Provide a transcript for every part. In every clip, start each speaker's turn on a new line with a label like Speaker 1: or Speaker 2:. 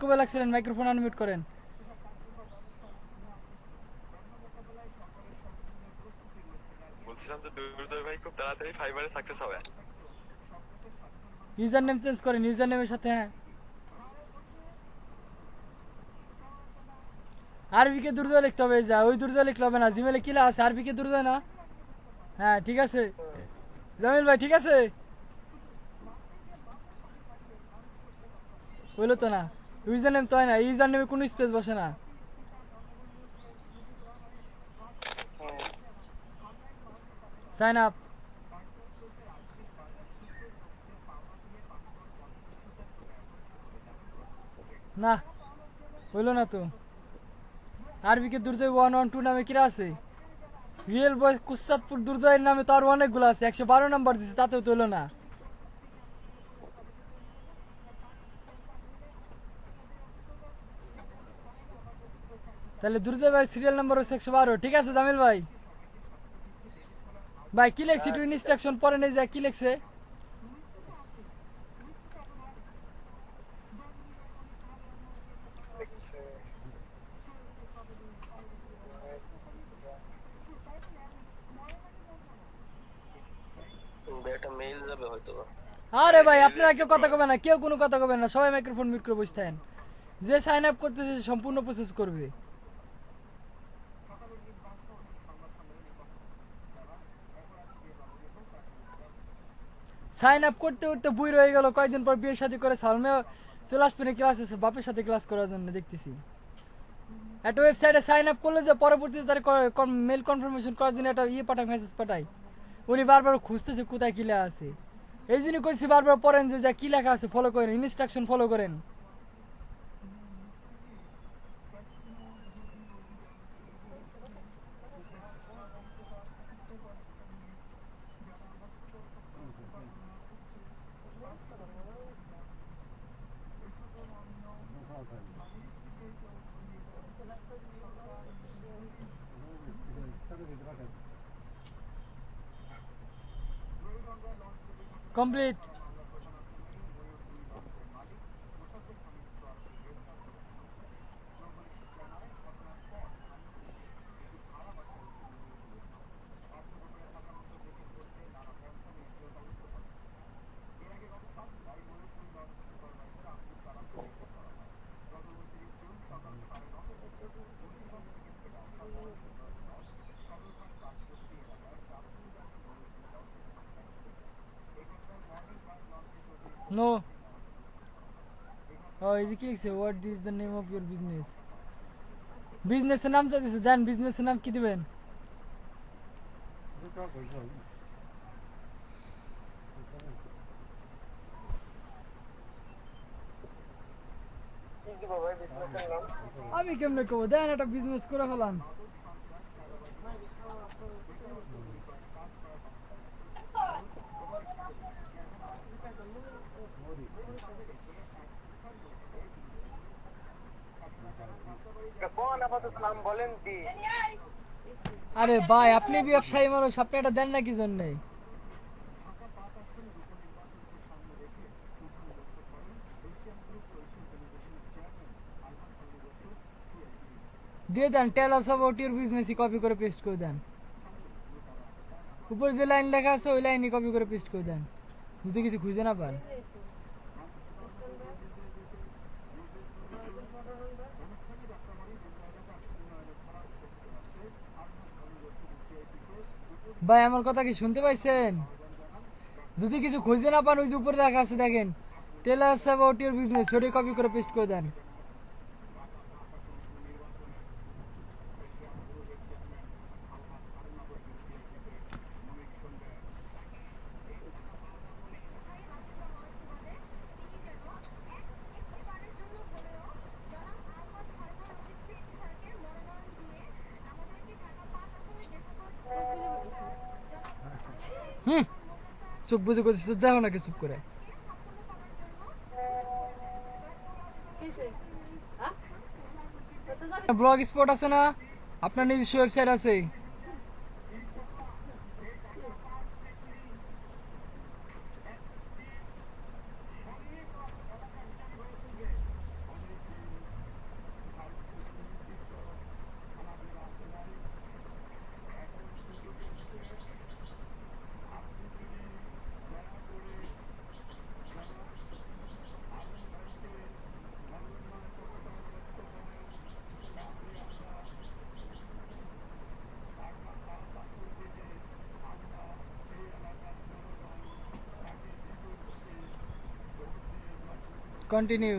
Speaker 1: কবে লাগছিলেন microphone unmute করেন।
Speaker 2: বলছিলাম যে দুর্জয় ভাই খুব তাড়াতাড়ি ফাইবারে সাকসেস হবে।
Speaker 1: ইউজার নেম চেঞ্জ করেন, ইউজার নেমের সাথে হ্যাঁ আরবিকে দুর্জয় লিখতে হবে। যা ওই দুর্জয় লিখলে হবে না, জিমেলে কিলা আছে আরবিকে দুর্জয় না। হ্যাঁ ঠিক আছে জামিল ভাই, ঠিক আছে বললো তো না, ইউজার নেম তো হয় না, ইউজার নেমে কোনো স্পেস বসে না। সাইন আপ না হইলো না তো। আরবিকে দুর্জয় 112 নামে কিরা আছে, রিয়েল বয়েস কুসাদপুর দুর্জয়ের নামে তো আর অনেকগুলো আছে, 112 নাম্বার দিচ্ছে তাতেও তো হইলো না। তাহলে দুর্জয় ভাই সিরিয়াল নাম্বার হচ্ছে 112। ঠিক আছে জামিল ভাই, ভাই কি লেখছি একটু ইনস্ট্রাকশন পরে নেই যা কি লেখছে। আরে ভাই আপনারা কেউ কথা কবে না, কেউ কোনো কথা কবে না, সবাই মাইক্রোফোন মিউট করে বসে থাকেন। যে সাইন আপ করতেছে সম্পূর্ণ প্রসেস করবে। সাইন আপ করতে করতে বুই রয়ে গেল, কয়েকদিন পর বিয়ের সাথে করে সালমেও চলে আসবে না ক্লাস আছে বাপের সাথে ক্লাস করার জন্য দেখতেছি। একটা ওয়েবসাইটে সাইন আপ করলে যে পরবর্তীতে তার মেল কনফার্মেশন করার জন্য একটা ইয়ে পাঠায়, মেসেজ পাঠায়, উনি বারবার খুঁজতেছে কোথায় কি লেখা আছে। এই জন্য কইছি বারবার পড়েন যে যা কি লেখা আছে ফলো করেন, ইনস্ট্রাকশন ফলো করেন। কমপ্লিট। নো এই যে কি লিখছে, what is the name of your business. বিজনেসের নাম চাইতেছে, দেন বিজনেসের নাম কি দিবেন। আমি কেমনে কব, দেন একটা বিজনেস করে ফেলাম। আরে ভাই আপনি ব্যবসায়ী মানুষ, আপনি এটা দেন না কি জন্যে। দিয়ে দেন tell us about your business, copy করে পেস্ট করে দেন। উপর যে লাইন লেখা আছে ওই লাইনই কপি করে পেস্ট করে দেন, যদি কিছু খুঁজে না পান। ভাই আমার কথা কি শুনতে পাইছেন? যদি কিছু খুঁজে না পান ওই যে উপরে লেখা আছে দেখেন, টেল আস অ্যাবাউট ইউর বিজনেস, সেটাই কপি করে পেস্ট করে দেন। চোখ বুঝে করতেছে, দেখো নাকি চুপ করে। ব্লগ স্পট আছে না, আপনার নিজস্ব ওয়েবসাইট আছে। কন্টিনিউ।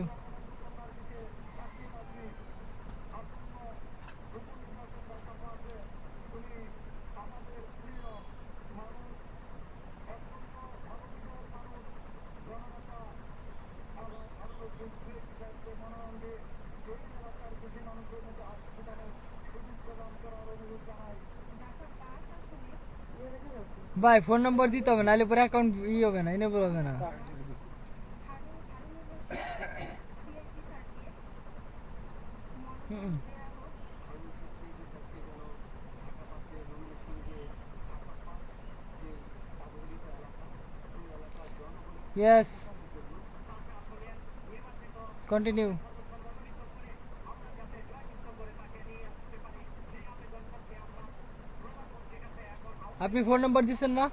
Speaker 1: ভাই ফোন নম্বর দিতে হবে, নাহলে পরে অ্যাকাউন্ট হবে না, এনেবল হবে না। Yes, continue. আপনি ফোন নাম্বার দিছেন না?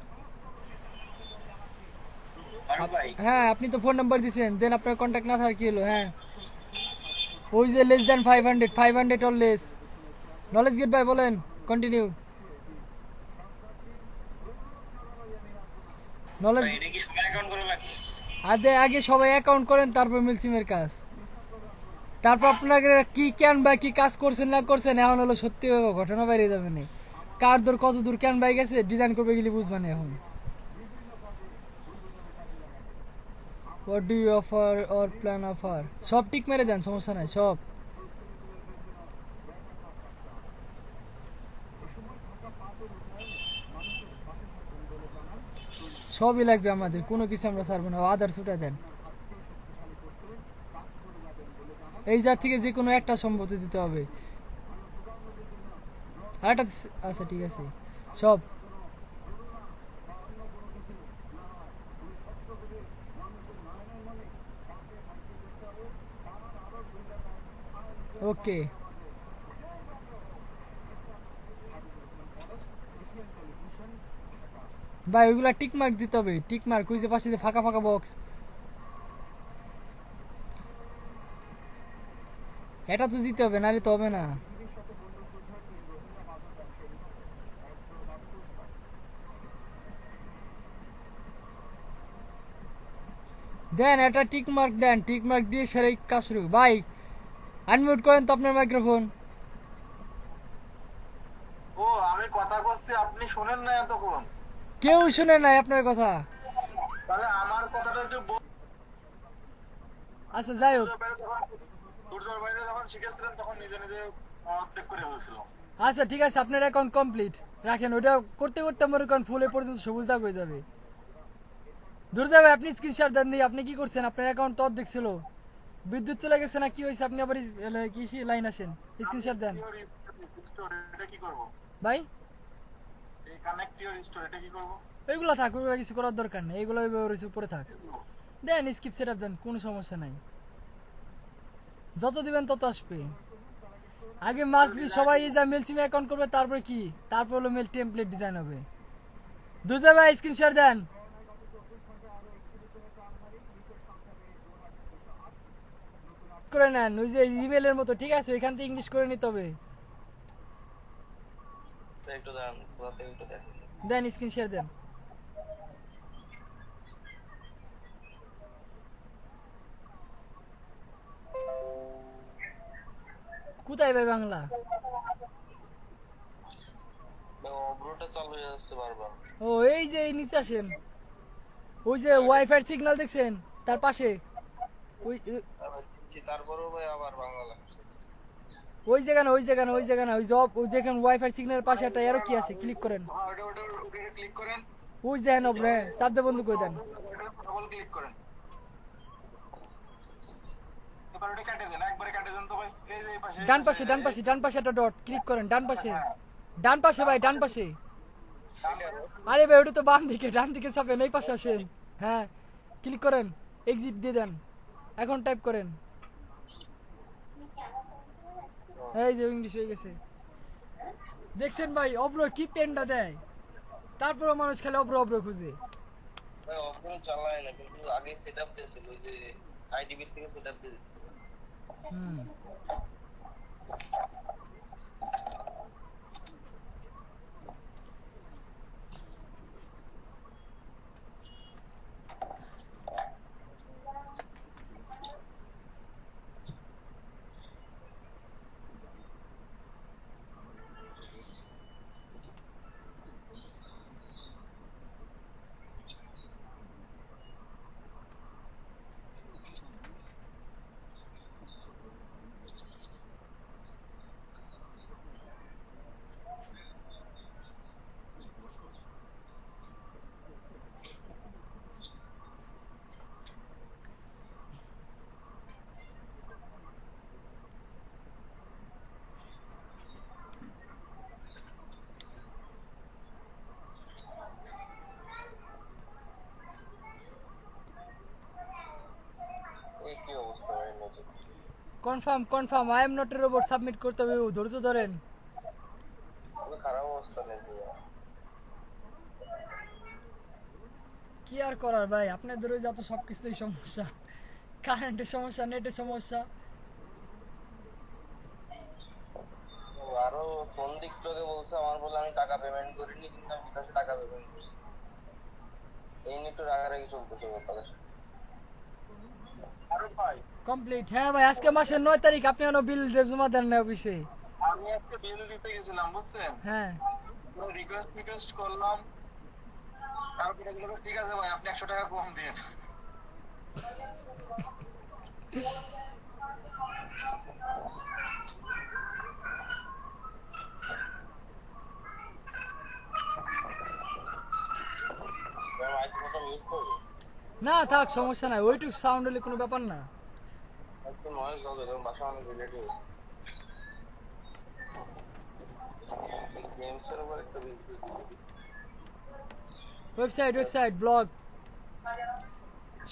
Speaker 1: হ্যাঁ, আপনি তো ফোন নাম্বার দিছেন, দেন আপনার কন্ট্যাক্ট না থাকার কি হলো? হ্যাঁ, ওই যে less than 500 or less. Knowledge gate ভাই বলেন, কন্টিনিউ। নলেজ আগে সবাই অ্যাকাউন্ট করেন, তারপর মিলসিমের কাজ। তারপর আপনাকে কি কেন ভাই কি কাজ করছেন না করছেন, এখন হলো সত্যি ঘটনা বাইরে যাবে না। কার দূর কত দূর কেন ভাই গেছে, ডিজাইন করবে গেলে বুঝবা না এখন। What do you offer or plan offer? সব টিক মেরে দেন, সমস্যা নাই, সব। সবই লাগবে আমাদের, কোনো কিছু আমরা ছাড়বো না, আদার ছুটে দেন। এই জাত থেকে যে কোনো একটা সম্পত্তি দিতে হবে। আরেকটা আচ্ছা ঠিক আছে, সব। ওকে ভাই, ওইগুলা টিক মার্ক দিতে হবে, টিক মার্ক। ওই যে পাশে যে ফাঁকা ফাঁকা বক্স, এটা তো দিতে হবে, নাহলে তো হবে না। দেন এটা টিক মার্ক দেন, টিক মার্ক দিয়ে সেরে কাজ শুরু। ভাই আনমিউট করেন তো আপনার মাইক্রোফোন।
Speaker 3: ও আমি কথা বলছি, আপনি শুনেন না এতক্ষণ?
Speaker 1: কেউ শুনে নাই আপনার কথা।
Speaker 3: তাহলে আমার কথাটা একটু
Speaker 1: আচ্ছা যাই হোক,
Speaker 3: দুর্যোগ বাইরে যখন শিখেছিলেন তখন নিজে নিজে অর্ধেক করে বলছিলাম।
Speaker 1: আচ্ছা ঠিক আছে, আপনার অ্যাকাউন্ট কমপ্লিট রাখেন। ওটা করতে করতে আমার অ্যাকাউন্ট ফুলে পর্যন্ত সবুজ দাগ হয়ে যাবে। দূর যাবে, আপনি স্ক্রিনশট দেন দিই, আপনি কি করছেন? আপনার অ্যাকাউন্ট তো অর্ধেক ছিল, বিদ্যুৎ চলে গেছে না কি হয়েছে? আপনি আবার কি লাইন আসেন, স্ক্রিনশট দেন
Speaker 3: এটা কি করব
Speaker 1: ভাই।
Speaker 3: এই কানেক্ট ইওর স্টোর এটা কি করব?
Speaker 1: ওইগুলো থাক, ওইগুলো কিছু করার দরকার নেই, এইগুলো উপরে থাক। দেন স্কিপ সেটআপ দেন, কোনো সমস্যা নাই। যত দিবেন তত আসবে। আগে মাস্ট বি সবাই এই যে মেলচিমে অ্যাকাউন্ট করবে, তারপরে কি, তারপর হলো মেল টেমপ্লেট ডিজাইন হবে। দুজা ভাই স্ক্রিনশট দেন। করে নেন ওই যে ইমেলের মতো, ঠিক আছে? ওইখান থেকে ইংলিশ করে নিতে হবে।
Speaker 3: একটু দেন, একটু দেন।
Speaker 1: দেন স্ক্রিনশট দেন। কোথায় ভাই বাংলা?
Speaker 3: অব্রোটা চালু হয়ে যাচ্ছে বারবার।
Speaker 1: ও এই যে এই নিচে আসেন, ওই যে ওয়াইফাই সিগন্যাল দেখছেন তার পাশে, ওই
Speaker 3: তারপরেও ভাই আবার বাংলা লাগছে।
Speaker 1: ওই জায়গা না, ওই জায়গা না, ওই জায়গা না, ওই জব, ওই যেখানে ওয়াইফাই সিগন্যালের পাশে একটা এরো কি আছে, ক্লিক করেন।
Speaker 3: ওটা ক্লিক করেন।
Speaker 1: ওই দেখেন আপনি, চাপ দিয়ে বন্ধ করে দেন।
Speaker 3: ডবল ক্লিক করেন। এবার ওটা কেটে দেন, একবারে কেটে দেন তো ভাই। এই যে এই পাশে,
Speaker 1: ডান পাশে, ডান পাশে, ডান পাশে একটা ডট ক্লিক করেন, ডান পাশে, ডান পাশে ভাই, ডান পাশে। আরে ভাই ওটা তো বাম দিকে, ডান দিকে চাপেন, এই পাশে আসেন। হ্যাঁ ক্লিক করেন, এক্সিট দিয়ে দেন, এখন টাইপ করেন। এই যে ইংলিশ হয়ে গেছে, দেখছেন ভাই? অব্র কি পেনটা দেয়, তারপরে মানুষ খেলে অব্র অব্র খুঁজে।
Speaker 3: ভাই অব্রো চালায় না, কিন্তু আগে সেটআপ দিয়েছিল, ওই যে আইডিবি থেকে সেটআপ দিয়েছিল।
Speaker 1: হুম confirm confirm I am not a robot submit করতে হবে ধৈর্য ধরেন
Speaker 3: খুবই খারাপ অবস্থা নাকি
Speaker 1: কি আর করার ভাই আপনাদের ওই যত সবকিছুই সমস্যা কারেন্টের সমস্যা নেটের সমস্যা
Speaker 3: আরো ফোন দিকটাকে বলছে আমার বলে আমি টাকা পেমেন্ট করিনি কিন্তু আমি বিকাশে টাকা পেমেন্ট করছি এই নিয়ে একটু রাগারাগি চলতেছে ব্যাপারে আরে ভাই
Speaker 1: কমপ্লিট হ্যাঁ ভাই আজকে মাসের 9 তারিখ আপনি এখনো বিল জমা দেন না অফিসে
Speaker 3: আমি আজকে বিল দিতে গেছিলাম বুঝছেন
Speaker 1: হ্যাঁ
Speaker 3: রিকোয়েস্ট করলাম তারপরে বলল ঠিক আছে ভাই আপনি 100 টাকা কম দিন
Speaker 1: না থাক সমস্যা নাই ওইটুক সাউন্ড হলে কোনো ব্যাপার না
Speaker 3: একটু নয়েজ হবে কারণ বাসা অনেক রিলেটিভ গেমসের উপর একটা
Speaker 1: ওয়েবসাইট ব্লগ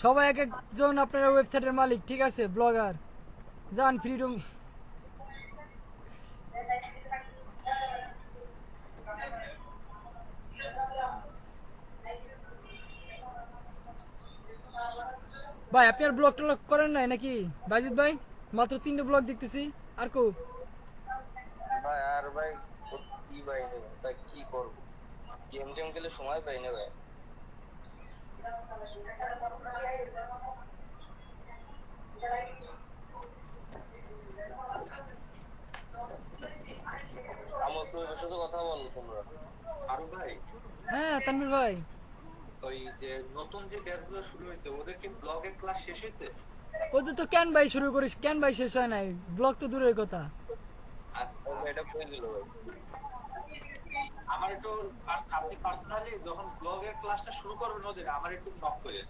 Speaker 1: সবাই এক একজন আপনার ওয়েবসাইটের মালিক ঠিক আছে ব্লগার যান ফ্রিডম ভাই আপনি আর ব্লগ টলগ করেন নাই নাকি বাইজিৎ ভাই মাত্র 3টে ব্লগ দেখতেছি আর কো
Speaker 3: ভাই আর ভাই কি ভাই তাই কি করব গেম খেলে সময় পাই না ভাই আমার তো এর সাথে কথা বল তোমরা
Speaker 4: আরো ভাই
Speaker 1: হ্যাঁ তানভীর ভাই
Speaker 4: ওই যে নতুন যে ব্যাচগুলো শুরু হয়েছে ওদের কি ব্লগের ক্লাস শেষ হয়েছে
Speaker 1: ওদের তো ক্যান ভাই শুরু করিস ক্যান ভাই শেষ হয় নাই ব্লগ তো দূরের কথা
Speaker 4: আচ্ছা
Speaker 3: এটা কই দিল ভাই
Speaker 4: আমার একটু আপনি পার্সোনালি যখন ব্লগের ক্লাসটা শুরু করবেন ওদের আমার একটু নক করেন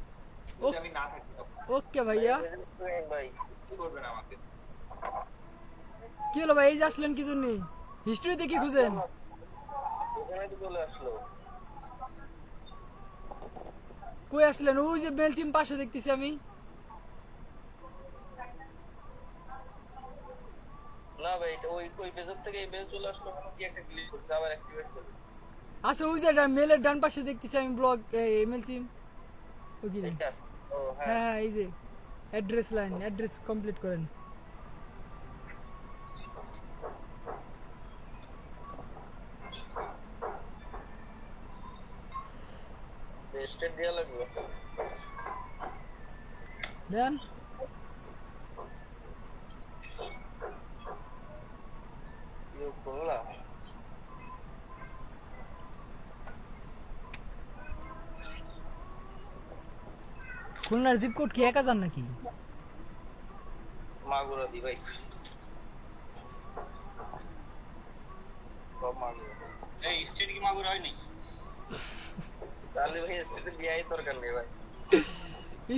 Speaker 4: যদি আমি না থাকি তখন
Speaker 1: ওকে ভাইয়া
Speaker 3: ভাই
Speaker 4: কি করবেন আমাকে
Speaker 1: কি হলো ভাই এই যে আসলেন কি জন্য হিস্ট্রিতে কি খুঁজেন
Speaker 3: ওখানে তো চলে আসলো
Speaker 1: কই আসলেন ওই যে বেলচিম পাশে দেখতেছি আমি
Speaker 3: না ভাই এটা ওই পেজের থেকে এই পেজে চলে আসলো মানে কি একটা ক্লিক করছে আবার অ্যাক্টিভেট করবে
Speaker 1: আচ্ছা ওই যে মেলের ডান পাশে দেখতেছি আমি ব্লগ মেলচিম ওই কি
Speaker 3: এটা ও হ্যাঁ
Speaker 1: হ্যাঁ হ্যাঁ এই যে অ্যাড্রেস লাইন অ্যাড্রেস কমপ্লিট করেন
Speaker 3: স্টেট দেয়া লাগবে
Speaker 1: দেন
Speaker 3: ইউ খুলনা
Speaker 1: খুলনার জিপ কোড কি 1000 নাকি
Speaker 3: মাগুরা দি ভাই সব মাগুরা
Speaker 4: এই স্টেট কি মাগুর হয় নাকি
Speaker 3: তাহলে ভাই স্টেটে বিআই দরকার নেই ভাই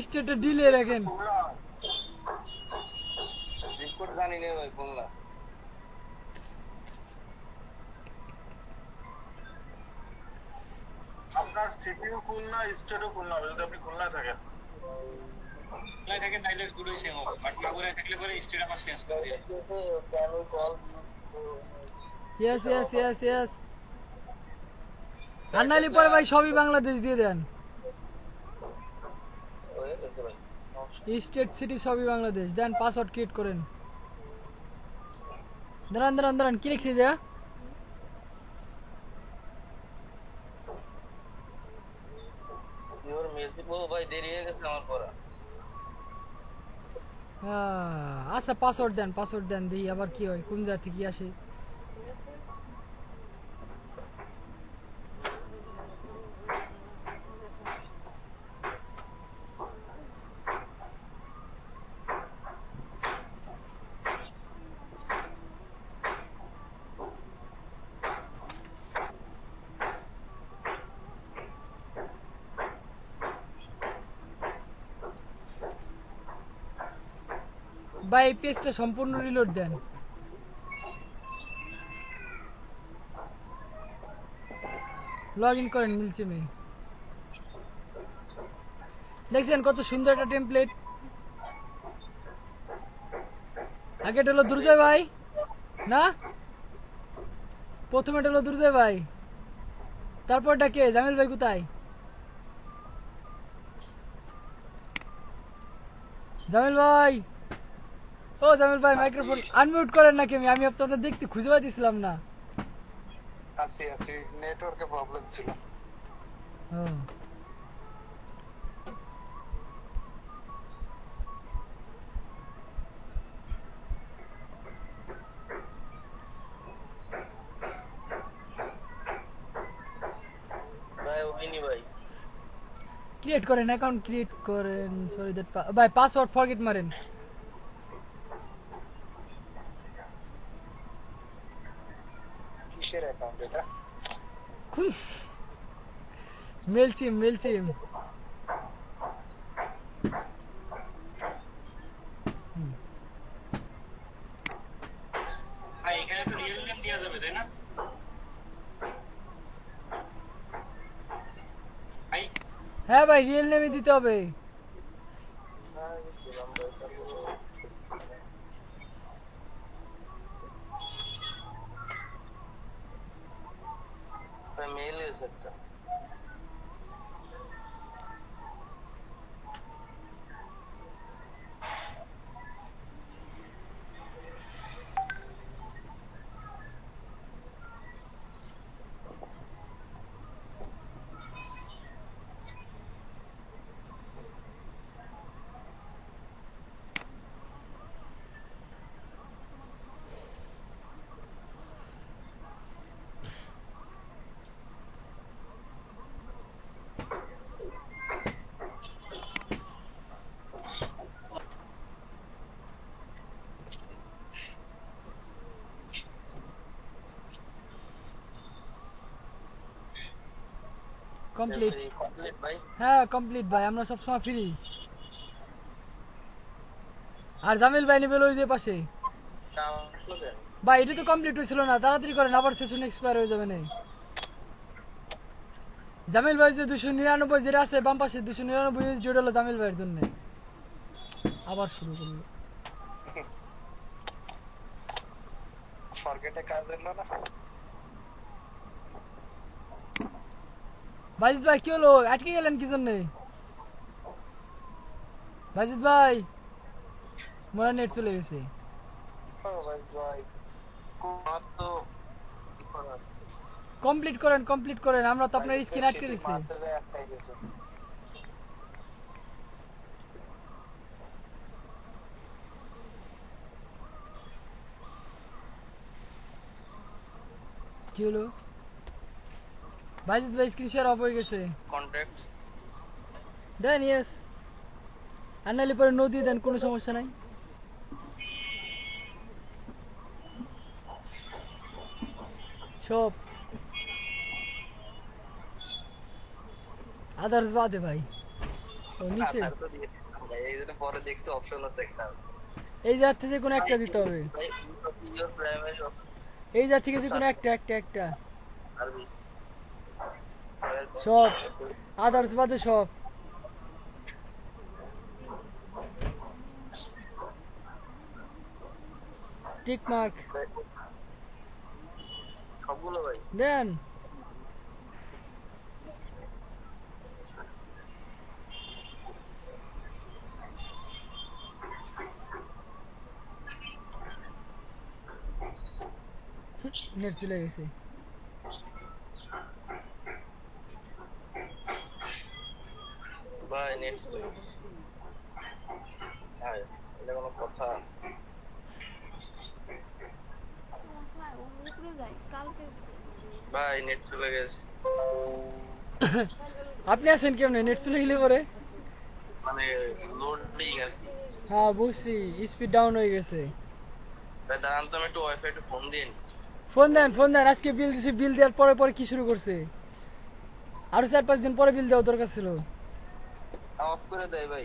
Speaker 1: স্টেটে ডিলে রাখেন
Speaker 3: রিপোর্ট জানি না ভাই খুলনা
Speaker 5: আপনার সিটিও খুলনা স্টেটও খুলনা হবে যদি আপনি খুলনায় থাকেন
Speaker 4: খুলনায় থাকে তাইলে দুটোই সেম হবে বাট মাগুরায় থাকলে পরে স্টেট আবার চেঞ্জ করে দিবে
Speaker 3: কেন call
Speaker 1: yes yes yes yes আর নাহলে পরে ভাই সবই বাংলাদেশ দিয়ে দেন
Speaker 3: হয়ে গেছে ভাই
Speaker 1: স্টেট সিটি সবই বাংলাদেশ দেন পাসওয়ার্ড ক্রিয়েট করেন দাঁড়ান কি লিখছি যা
Speaker 3: ইওর মেসেজ ও ভাই দেরি হয়ে গেছে আমার পড়া
Speaker 1: আচ্ছা পাসওয়ার্ড দেন দিই আবার কি হয় কোন জাতি কি আসে বা এই পেজটা সম্পূর্ণ রিলোড দেন লগ ইন করেন মিলচিমে দেখছেন কত সুন্দর একটা টেমপ্লেট আগেটা হলো দুর্জয় ভাই না, প্রথমেটা হলো দুর্জয় ভাই, তারপরটা কে? জামিল ভাই কোথায়? জামিল ভাই, ও জামিল ভাই মাইক্রোফোন আনমিউট করেন নাকি? আমি আপনাদের দেখতে খুঁজে পাইছিলাম না।
Speaker 5: আছি নেটওয়ার্কে প্রবলেম ছিল।
Speaker 1: ও
Speaker 3: ভাই ওইনি ভাই
Speaker 1: ক্রিয়েট করেন, অ্যাকাউন্ট ক্রিয়েট করেন। সরি দ্যাট ভাই, পাসওয়ার্ড ফরগেট মারেন।
Speaker 5: কিসের অ্যাকাউন্ট এটা?
Speaker 1: মেলচিম মেলচিম।
Speaker 4: ভাই এখানে তো রিয়েল নেম দেওয়া যাবে তাই না? ভাই
Speaker 1: হ্যাঁ ভাই, রিয়েল নেমই দিতে হবে।
Speaker 3: মেল এসে একটা
Speaker 1: কমপ্লিট।
Speaker 3: কমপ্লিট ভাই।
Speaker 1: হ্যাঁ কমপ্লিট ভাই, আমরা সবসময় ফ্রি। আর জামিল ভাই নিবে ওই যে পাশে। ভাই এটা তো কমপ্লিট হয়েছিল না, তাড়াতাড়ি করেন, আবার সেশন এক্সপায়ার হয়ে যাবে না। জামিল ভাই যে 299 যেটা আছে বাম পাশে, 299 ইউএসডি হলো জামিল ভাইয়ের জন্য। আবার শুরু করলো।
Speaker 5: ফরগেটে কাজ হলো না।
Speaker 1: বাজিদ ভাই কি হলো, আটকে গেলেন কি জন্য? বাজিদ ভাই মোরা নেট চলে গেছে।
Speaker 5: ও ভাই ভাই
Speaker 3: আমার তো কি করার?
Speaker 1: কমপ্লিট করেন কমপ্লিট করেন, আমরা তো আপনার স্ক্রিন আটকে দিছি।
Speaker 5: মারতে যায় একটাই গেছে।
Speaker 1: কি হলো? বাজিদ ভাই স্ক্রিন শেয়ার অফ হয়ে গেছে।
Speaker 3: কন্ট্যাক্টস
Speaker 1: দেন ইয়েস, আর নাহলে পরে নো দিয়ে দেন, কোনো সমস্যা নাই। সব আদার্স বাদে ভাই। ও নিচে
Speaker 3: আধার তো দিয়েছিলাম ভাই, এই জন্য পরে দেখছি অপশন আছে একটা।
Speaker 1: এই জাত থেকে কোনো একটা দিতে হবে।
Speaker 3: ভাই ইউর প্রাইমারি
Speaker 1: এই জাত থেকে যে কোনো একটা একটা
Speaker 3: সার্ভিস
Speaker 1: সব আদার্স বাদে সব। টিক মার্ক
Speaker 3: সবগুলো ভাই।
Speaker 1: দেন। নেট চলে গেছে।
Speaker 3: ভাই নেট স্পেস হ্যাঁ, এটা কোনো কথা? ভাই নেট চলে গেছে।
Speaker 1: আপনি আছেন কেমনে? নেট চলে গেলে পরে?
Speaker 3: মানে লোডিং আর কি।
Speaker 1: হ্যাঁ বুঝছি, স্পিড ডাউন হয়ে গেছে।
Speaker 3: ভাই দাঁড়ান তো, আমি একটু ওয়াইফাই একটু ফোন দিন।
Speaker 1: ফোন দেন, আজকে বিল দিছি, বিল দেওয়ার পরে পরে কি শুরু করছে? আরো 4-5 দিন পরে বিল দেওয়া দরকার ছিল।
Speaker 3: অফ করে দেয় ভাই।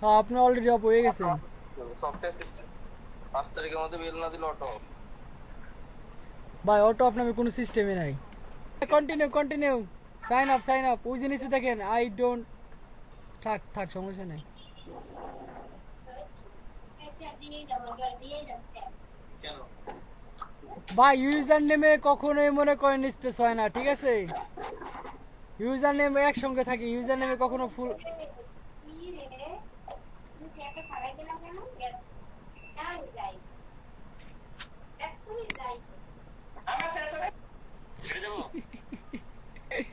Speaker 1: হ্যাঁ আপনার অলরেডি অফ হয়ে গেছে।
Speaker 3: সফটওয়্যার সিস্টেম 5 তারিখের মধ্যে বিল না দিলে অটো অফ।
Speaker 1: ভাই অটো অফ নামে কোনো সিস্টেমই নাই। কন্টিনিউ সাইন আপ ওই জিনিসে দেখেন আই ডোন্ট, থাক সমস্যা নেই।
Speaker 4: কেন?
Speaker 1: ভাই ইউজার নেমে কখনোই মনে করেন স্পেস হয় না, ঠিক আছে? ইউজার নেম একসঙ্গে থাকে, ইউজার নেমে কখনো ফুল
Speaker 4: ছেড়ে দেবো?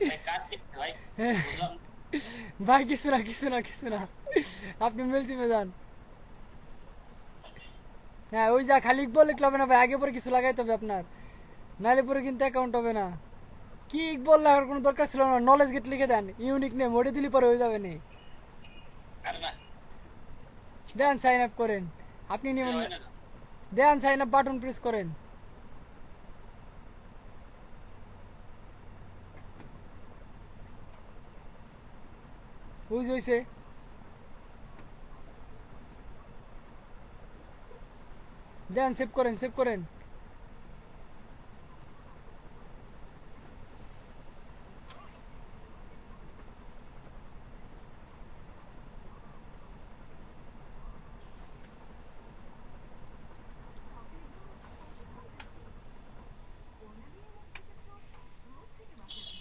Speaker 4: ভাই কাজ করতে ভাই, বুঝলাম।
Speaker 1: ভাই কিছু না আপনি মেল চিপে যান। হ্যাঁ ওই যা খালি ইকবল লিখলে হবে না ভাই, আগে পরে কিছু লাগাইতে হবে আপনার, নাহলে পরে কিন্তু অ্যাকাউন্ট হবে না। কি ইকবল লাগার কোনো দরকার ছিল না, নলেজ গেট লিখে দেন, ইউনিক নেম ওটা দিলে পরে হয়ে যাবে না।
Speaker 4: আরে না,
Speaker 1: দেন সাইন আপ করেন, আপনি নিয়ম
Speaker 4: হয় না তো।
Speaker 1: দেন সাইন আপ বাটন প্রেস করেন। হইছে দেন সেভ করেন।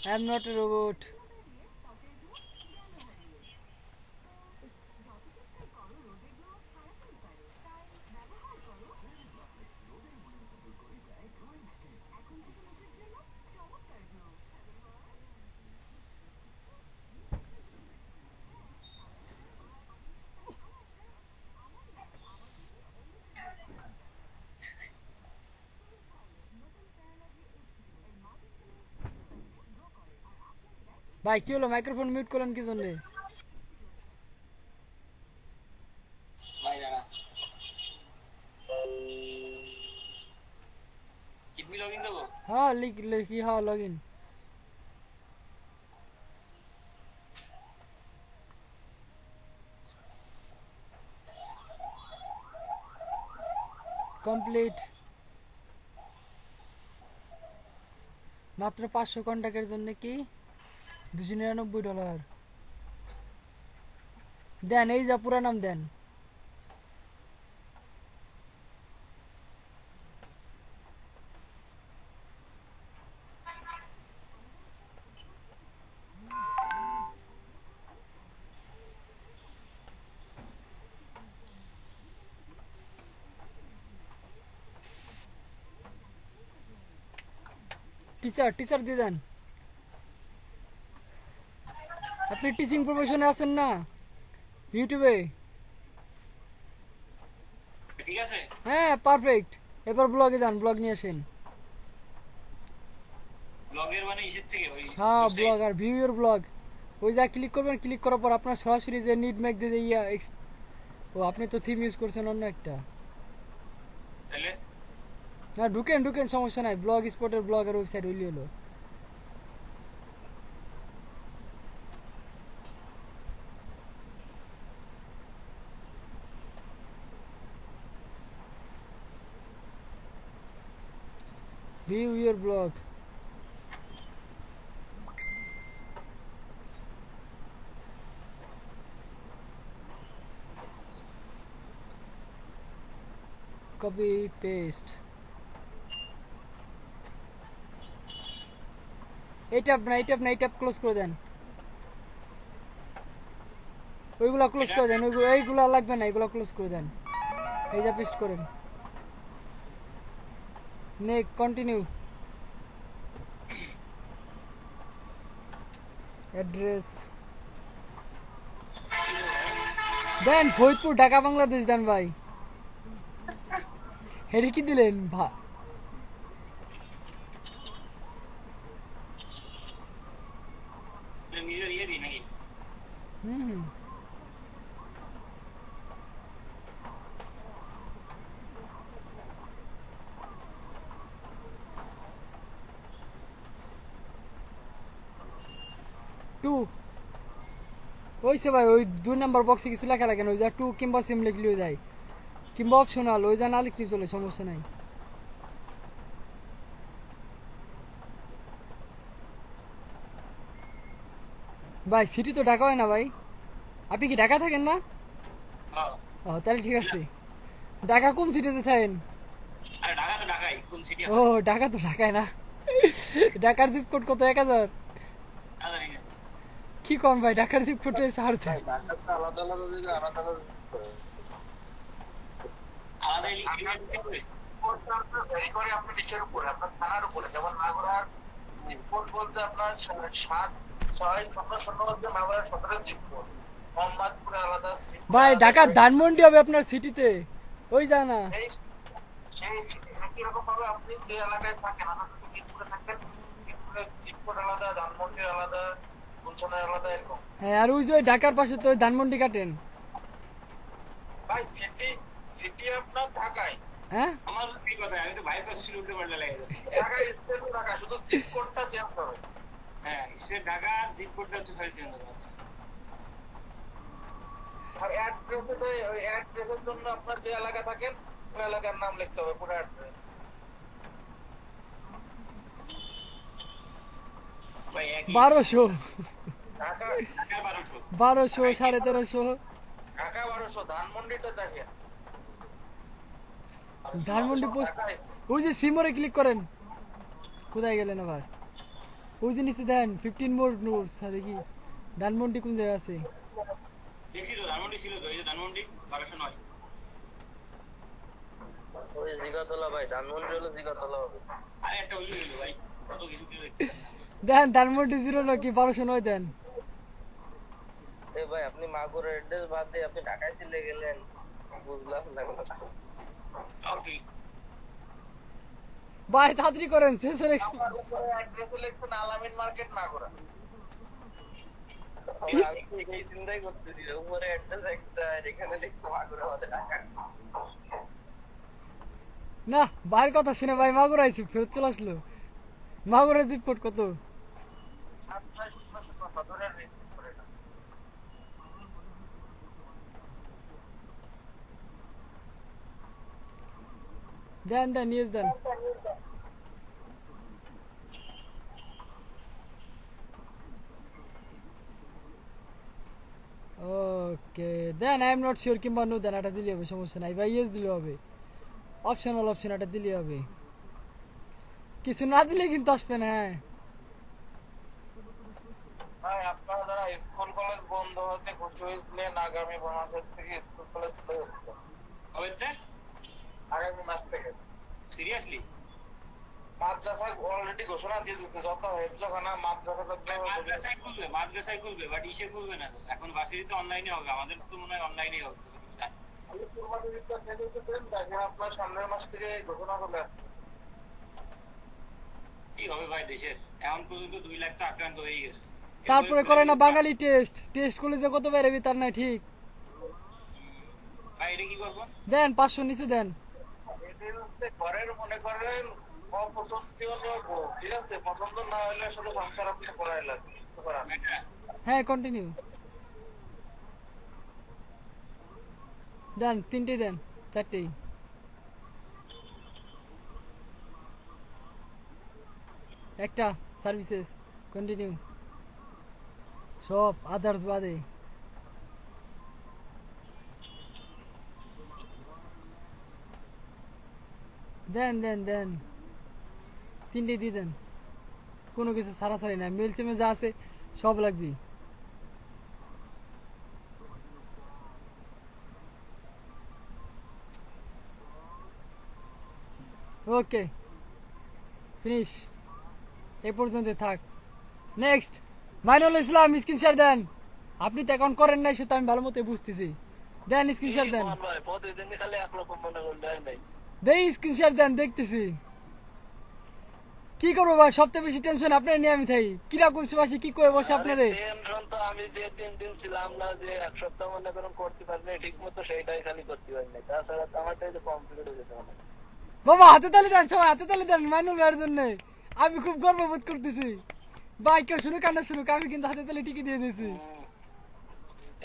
Speaker 1: I am not a robot. ভাই কি হলো, মাইক্রোফোন মিউট করলেন কি জন্য?
Speaker 4: ভাই দাঁড়া, কিডনি লগইন দেবো?
Speaker 1: হ্যাঁ লিখি হ্যাঁ লগ ইন কমপ্লিট। মাত্র 500 কন্টাক্টের জন্য কি $299 দেন। এই যা পুরা নাম দেন। টিচার দিয়ে দেন। আপনি টিচিং প্রফেশনে আছেন না ইউটিউবে?
Speaker 4: ঠিক আছে,
Speaker 1: হ্যাঁ পারফেক্ট। এবার ব্লগে যান, ব্লগ নিয়ে আসেন।
Speaker 4: ব্লগের মানে ইসের থেকে ওই
Speaker 1: হ্যাঁ
Speaker 4: website?
Speaker 1: ব্লগ আর ভিউ ইউর ব্লগ, ওই যা ক্লিক করবেন, ক্লিক করার পর আপনার সরাসরি যে নিড ম্যাক দিয়ে ও আপনি তো থিম ইউজ করছেন অন্য একটা।
Speaker 4: তাহলে
Speaker 1: হ্যাঁ ঢুকেন সমস্যা নাই, ব্লগ স্পটের ব্লগের ওয়েবসাইট হইলি হলো। View your blog. Copy paste. এই ট্যাব ক্লোজ করে দেন, ওইগুলা ক্লোজ করে দেন, এইগুলা লাগবে না, এগুলা ক্লোজ করে দেন। এই যা পেস্ট করেন। Next continue. অ্যাড্রেস দেন, ফরিদপুর ঢাকা বাংলাদেশ দেন ভাই। হেডে কি দিলেন
Speaker 4: নিজের ইয়ে দিই নাকি?
Speaker 1: হুম টু ওইসে ভাই, ওই 2 নাম্বার বক্সে কিছু লেখা লাগে না, ওই যা 2 কিংবা সিম লিখলেও যায়, কিংবা অপশনাল, ওই যা না লিখলেও চলে, সমস্যা নাই। ভাই সিটি তো ঢাকা হয় না ভাই, আপনি কি ঢাকা থাকেন না?
Speaker 4: হ্যাঁ,
Speaker 1: ও তাহলে ঠিক আছে, ঢাকা কোন সিটিতে থাকেন?
Speaker 6: আরে ঢাকা তো ঢাকাই, কোন সিটি?
Speaker 1: ও ঢাকা তো ঢাকায় না। ঢাকার জিপ কোড কত? 1000?
Speaker 6: জানি না।
Speaker 1: কি কোন ভাই, ঢাকার জিপ কোড ছাড় যায়।
Speaker 3: ঢাকাতে আলাদা আলাদা জায়গায় আলাদা আলাদা
Speaker 6: আলাদা এলিমেন্ট হবে।
Speaker 5: কোডটা আপনার ভ্যারি করে আপনার নিচের উপরে, আপনার থানার উপরে। যেমন মাগুরার কোড বলতে আপনার 7-6-0-0 হচ্ছে মাগুরার 17 জিপ কোড। মোহাম্মদপুরে আলাদা zip code
Speaker 1: ভাই
Speaker 5: আলাদা।
Speaker 1: ঢাকার ধানমন্ডি হবে আপনার সিটিতে, ওই জানা।
Speaker 5: সেই একই রকম ভাবে আপনি যে এলাকায় থাকেন, আপনার যদি মিরপুরে থাকেন, মিরপুরের জিপ কোড আলাদা, ধানমন্ডির আলাদা, গুলশানের আলাদা, এরকম।
Speaker 1: হ্যাঁ, আর ওই যে ওই ঢাকার পাশে তো ওই ধানমন্ডি কাটেন।
Speaker 5: ভাই সিটি আপনার ঢাকায়,
Speaker 1: হ্যাঁ
Speaker 6: আমার কি কথা, আমি তো ভাইয়ের কাছে ছিল, উল্টে পাল্টা লেগে যাচ্ছে।
Speaker 5: ঢাকায় স্টেট ঢাকা, শুধু জিপ কোডটা চেঞ্জ হবে।
Speaker 6: হ্যাঁ, স্টেট ঢাকা, জিপ কোডটা হচ্ছে সাড়ে চেঞ্জ হচ্ছে।
Speaker 5: আর অ্যাড্রেসে ওই অ্যাড্রেসের জন্য আপনার যে এলাকা থাকেন ওই এলাকার নাম লিখতে হবে, পুরো অ্যাড্রেস।
Speaker 6: ভাই একই
Speaker 1: 1200,
Speaker 5: ঢাকা
Speaker 6: ঢাকা 1200।
Speaker 1: 1200, 1350।
Speaker 5: ঢাকা 1200, ধানমন্ডিটা দেখেন।
Speaker 1: ধানমন্ডি পোস্ট, ওই যে সিমরে ক্লিক করেন। কোথায় গেলেন আবার? ওই যে নিচে দেন 15 মোর নোটস, দেখি ধানমন্ডি কোন জায়গায় আছে।
Speaker 6: দেখছি তো, ধানমন্ডি ছিল তো, এই যে ধানমন্ডি 1209।
Speaker 3: ওই জিগাতলা ভাই, ধানমন্ডি হলো জিগাতলা হবে।
Speaker 6: আরে একটা হইলো হইলো ভাই, কত কিছু কি দেখতে।
Speaker 1: দেন ধানমন্ডি 0 নাকি 1209 দেন।
Speaker 3: এ ভাই আপনি মাগুরের অ্যাড্রেস বাদ দিয়ে আপনি ঢাকায় চলে গেলেন, বুঝলাম না কোনো।
Speaker 6: ওকে,
Speaker 1: ভাই তাড়াতাড়ি করেন, সেশন
Speaker 5: অ্যাড্রেসে লিখছেন আলামিন মার্কেট মাগুরা।
Speaker 3: আমি তো এই চিন্তাই করতেছি, উপরে অ্যাড্রেস একটা আর এখানে লিখতে মাগুরা আমাদের ঢাকা।
Speaker 1: না, ভাইয়ের কথা শুনে ভাই মাগুর আইছি, ফেরত চলে আসলো। মাগুরের জিপ কোড কত?
Speaker 5: 7-6-0-0 সদরের রেজিস্ট্রি করে না।
Speaker 1: দেন দেন, নিয়ে দেন। ওকে দেন, আই এম নট শিওর কিংবা নো দেন, এটা দিলে হবে, সমস্যা নাই ভাই। ইয়েস দিলে হবে, অপশনাল অপশন এটা দিলে হবে। কিছু না দিলে কিন্তু আসবে না। হ্যাঁ
Speaker 5: ভাই আপনারা যারা স্কুল কলেজ বন্ধ হতে খুশি হয়েছিলেন, আগামী মাসের থেকে স্কুল কলেজ খুলে যাচ্ছে।
Speaker 6: কবে থেকে?
Speaker 5: আগামী মাস থেকে
Speaker 6: সিরিয়াসলি?
Speaker 5: মাদ্রাসা অলরেডি ঘোষণা দিয়ে দিচ্ছে, যত হেফজখানা
Speaker 6: মাদ্রাসায় খুলবে, মাদ্রাসায় খুলবে, বাট ইসে খুলবে না তো। এখন ভার্সিটিতে অনলাইনে হবে, আমাদের তো মনে হয় অনলাইনেই হবে।
Speaker 5: দেখেন আপনার সামনের মাস থেকে ঘোষণা করলে
Speaker 6: কি হবে ভাই দেশের? এখন পর্যন্ত 2 লাখ তো আক্রান্ত হয়ে গেছে।
Speaker 1: তারপরে করে না বাঙালি টেস্ট, টেস্ট করলে যে কত বেরোবি তার নাই ঠিক।
Speaker 6: ভাই এটা কি করবো?
Speaker 1: দেন 500 নিচে দেন।
Speaker 5: এদের হচ্ছে ঘরের মনে করেন অপছন্দীয় লোক, ঠিক আছে? পছন্দ না হলে শুধু সংসার আপনি করাই লাগবে, কিছু করার নেই।
Speaker 6: এটা
Speaker 1: হ্যাঁ কন্টিনিউ দেন, 3টে দেন, 4টেই। একটা সার্ভিসেস, কন্টিনিউ, সব আদার্স বাদে। দেন দেন দেন, 3টে দিয়ে দেন, কোনো কিছু সারাসারি না। মেল চেমে যা আছে সব লাগবে। ওকে ফিনিশ, এ পর্যন্ত থাক। নেক্সট মাইনুল ইসলাম, স্ক্রিন শেয়ার দেন। আপনি তো অ্যাকাউন্ট করেন নাই, সেটা আমি ভালো মতো বুঝতেছি। দেন স্ক্রিন শেয়ার দেন,
Speaker 3: ভাই প্রতিদিন খালি একরকম মনে করলে নাই।
Speaker 1: দেই স্ক্রিন শেয়ার দেন, দেখতেছি। কি করবো ভাই, সবচেয়ে বেশি টেনশন আপনার নিয়ে আমি থাকি। কিরা করছি বাসি, কি করে বসে আপনারে।
Speaker 3: টেনশন তো আমি যে 3 দিন ছিলাম না, যে এক সপ্তাহ মনে করুন করতে পারিনি ঠিক মতো, সেইটাই খালি করতে পারিনি। তাছাড়া তো আমারটাই তো কমপ্লিট হয়ে যেতে হবে।
Speaker 1: বাবা হাতে তালি দেন, সবাই হাতে তালি দেন মাইনুল ভাইয়ের জন্য। আমি খুব গর্ববোধ করতেছি ভাই, কেউ শুনুক আর না শুনুক, আমি কিন্তু হাতে তালি টিকে দিয়ে দিয়েছি।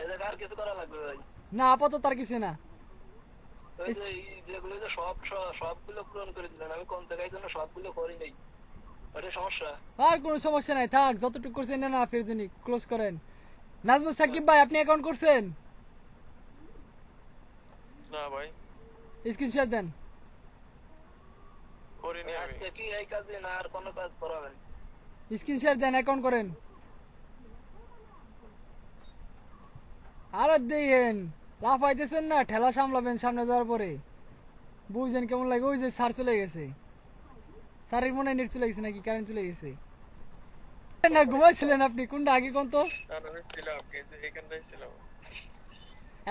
Speaker 3: এদের আর কিছু করা লাগবে ভাই?
Speaker 1: না আপাতত তার কিছু না।
Speaker 3: ওই যে যেগুলো যে সবগুলো পূরণ করে দিলেন, আমি কোন জায়গায় জন্য সবগুলো করি নাই, ওটা সমস্যা।
Speaker 1: আর কোনো সমস্যা নাই, থাক যতটুকু করছেন না ফেরজনি ক্লোজ করেন। নাজমুল সাকিব ভাই, আপনি অ্যাকাউন্ট করছেন?
Speaker 2: না ভাই।
Speaker 1: স্ক্রিন শেয়ার দেন।
Speaker 2: করিনি আমি।
Speaker 3: আজকে কি এই কাজে না আর কোনো কাজ করাবেন?
Speaker 1: স্ক্রিন শেয়ার দেন, অ্যাকাউন্ট করেন। আর দেখেন লাফাইতেছেন না, ঠেলা সামলাবেন সামনে যাওয়ার পরে, বুঝছেন কেমন লাগে? ওই যে স্যার চলে গেছে, স্যারের মনে হয় নেট চলে গেছে নাকি কারেন্ট চলে গেছে। না ঘুমাইছিলেন আপনি? কোনটা আগে কোন তো?
Speaker 2: আর আমি ছিলাম কিন্তু এখানটাই ছিলাম।